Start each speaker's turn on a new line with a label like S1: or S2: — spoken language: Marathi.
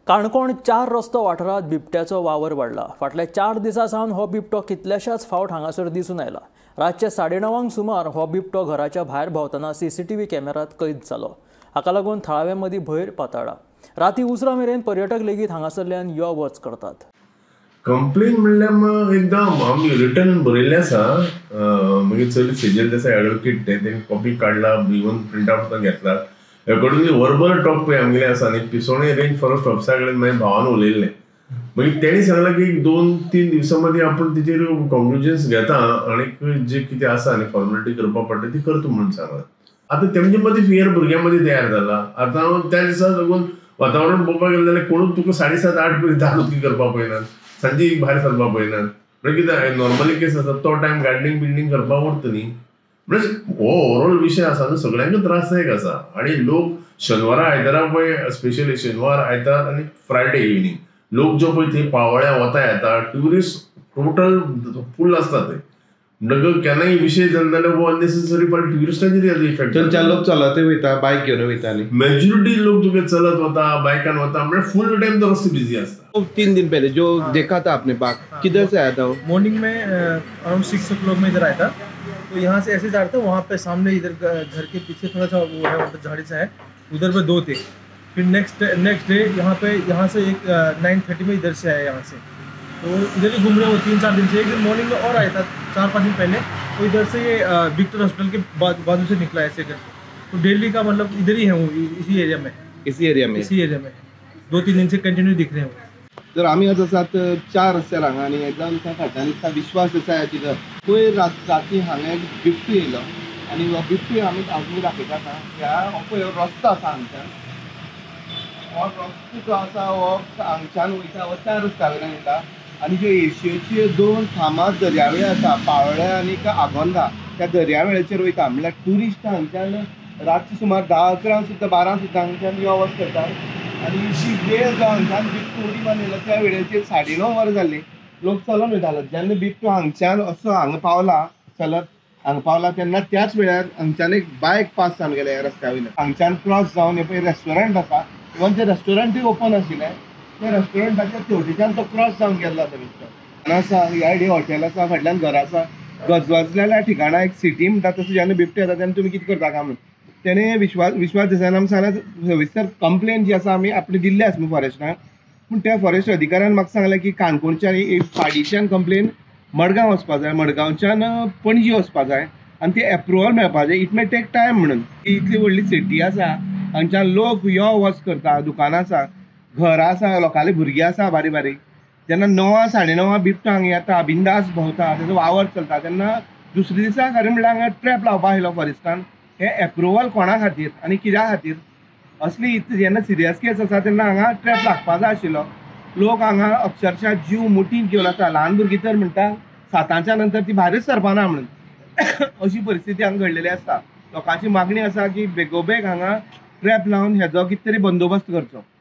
S1: काणकोण 4 रस्तो वाठारात बिबट्याचो वावर वाढला। फाटल्या 4 दिसां सावन हो बिबटो कितल्याशाच फावट हांगासर दिसून आयला। रातचे 9:30 सुमार हो बिबटो घराच्या भायर भोंवतना सीसीटीव्ही कॅमेरात कैद जालो। हाका लागून थळावे मदीं भयर पातळ्ळा। राती उसरा मेरेन पर्यटक लेगीत हांगासरल्यान यो वच करतात।
S2: कंप्लेन म्हणल्यार एकदम आमी रिटर्न बरयल्लें आसा। मागीर चली सेजल देसाय एडवोकेट तेणी कॉपी काडला, इवन प्रिंट आउट घेतला। अकॉर्डिंगली वर्बल टॉक पळय आमगेले आसा न्ही, पिसोणे रेंज फॉरेस्ट ऑफिसा कडेन मागीर भावान उलयल्लें। मागीर तेणी सांगलें की 2-3 दिवसां मदीं आपूण तेजेर कॉन्क्लुजन्स घेता आनीक जे कितें आसा न्ही फॉर्मेलिटी करपा पडटा ती करता म्हणून सांगलां। आतां तेमचे मदीं फियर भुरग्यां मदीं तयार जाला। आतां त्या दिसा लागून वातावरण पळोवपाक गेलें जाल्यार कोणूच तुका 7:30-8 पर्यंत धाडून करपा पळयनात, सांजे भायर सरपा पळयनात। म्हणजे कितें नॉर्मली केस आसा तो टायम गार्डनिंग बिल्डिंग करपाक उरता न्ही। म्हणजे हो ओवरऑल विशय आसा न्हू, सगळ्यांक त्रासदायक आसा। आणि लोक शेनवारा आयतारा पळय, स्पेशली शेनवार आयतार आनी फ्रायडे इव्हिनिंग लोक जो पळय थंय पावोळ्या वता येता, ट्युरिस्ट टोटल फूल आसता थंय। म्हणटकच केन्नाय विशय जालो जाल्यार हो अननेसेसरी फॉर ट्युरिस्टांचेर इफेक्ट
S3: थंयच्या लोक चलत वयता, बायक घेवन वयता न्ही।
S2: मेजॉरिटी लोक तुगे चलत वता, बायकान वता, म्हणजे फुल टाइम तो रस्तो बिजी असता।
S3: 3 दिन पहले जो देखा था आपने बाघ, किधर से आया था वो?
S4: मॉर्निंग में अराउंड 6 o'clock में इधर आया था। तो यहाँ से ऐसे जा रहा था, वहाँ पे सामने इधर घर के पीछे थोड़ा सा वो है, मतलब झाड़ी सा है, उधर पे 2 थे। फिर नेक्स्ट डे यहाँ से एक 9:30 में इधर से आया यहाँ से। तो इधर ही घूम रहे वो 3-4 दिन से। एक दिन मॉर्निंग में और आया था 4-5 दिन पहले, तो इधर से ये विक्टर हॉस्पिटल के बाजू से निकला ऐसे करके। तो डेली का मतलब इधर ही है वो, इसी एरिया में 2-3 दिन से कंटिन्यू दिख रहे हैं वो।
S3: तर आम्ही आज आसात 4 रस्त्यार हांगा आनी एकदम फाटल्यान दिसता विश्वास देसाय तिथं पयर राती हांगा एक बिबटो येयलो आनी हो बिबटो आमी दाखयता आतां। ह्या हो पळय रस्तो आसा हांगच्यान, हो रस्तो जो आसा हो हांगच्यान वयता, हो 4 रस्त्या वयल्यान वयता। आनी ज्यो एशियेच्यो 2 फामाद दर्यावेळी आसा, पाळोळ्या आनी आगोंदा, त्या दर्यावेळेचेर वयता। म्हणल्यार ट्युरिस्ट हांगच्यान रातचे सुमार 10-11 सुद्दां 12 सुद्दां हांगच्यान यो वच करतात। आणि जी वेळ जो हांगच्यान बिबटो उडी मारून येयलो त्या वेळेचेर 9:30 वरां जाल्ली, लोक चलून वयताले। जेन्ना बिबटो हांगच्यान असो हांगा पावला, चलत हांगा पावला, तेन्ना त्याच वेळार हांगच्यान एक बायक पास जावन गेले ह्या रस्त्या वयल्यान। हांगच्यान क्रॉस जावन हे पळय रेस्टॉरंट आसा, इवन ते रेस्टॉरंटूय ओपन आशिल्लें, त्या रेस्टॉरंटाच्या थोडीच्यान तो क्रॉस जावन गेल्लो आसा बिबटो। आसा ह्या सायडीक हॉटेल आसा, फाटल्यान घर आसा। गजगजलेल्या ठिकाणा एक सिटी म्हणटा तसो जेन्ना बिबटो येता तेन्ना तुमी कितें करता काय म्हणून तेणे विश्वास देसायान आमकां सांगलें सविस्तर कंप्लेन जी आसा आमी आपली दिल्ली आसा न्हू फॉरेस्टाक। पूण त्या फॉरेस्ट अधिकाऱ्यान म्हाका सांगलें की काणकोणच्यान फाडीच्यान कंप्लेन मडगांव वचपा जाय, मडगांवच्यान पणजी वचपा जाय आनी ती एप्रुवल मेळपा जाय। इट मे टेक टायम म्हणून। इतली व्हडली सिटी आसा, हांगच्यान लोक यो वच करता, दुकानां आसा, घर आसा, लोकांली भुरगीं आसा बारीक बारीक। जेन्ना 9-9:30 बिबटो हांगा येता, बिंदास भोंवता, तेजो वावर चलता, तेन्ना दुसरे दिसा खरें म्हणल्यार हांगा ट्रॅप लावपा आयलो फॉरेस्टान। हे एप्रुवल कोणा खातीर आनी कित्या खातीर? असली जेन्ना सिरियस केस आसा तेन्ना हांगा ट्रॅप लागपा जाय आशिल्लो। लोक हांगा अक्षरशः जीव मुठीन घेवन आसा। ल्हान भुरगीं तर म्हणटा 7च्या नंतर ती भायरच सरपाना म्हणून। अशी परिस्थिती हांगा घडलेली आसा। लोकांची मागणी आसा की बेगोबेग हांगा ट्रॅप लावन हेजो कितें तरी बंदोबस्त करचो।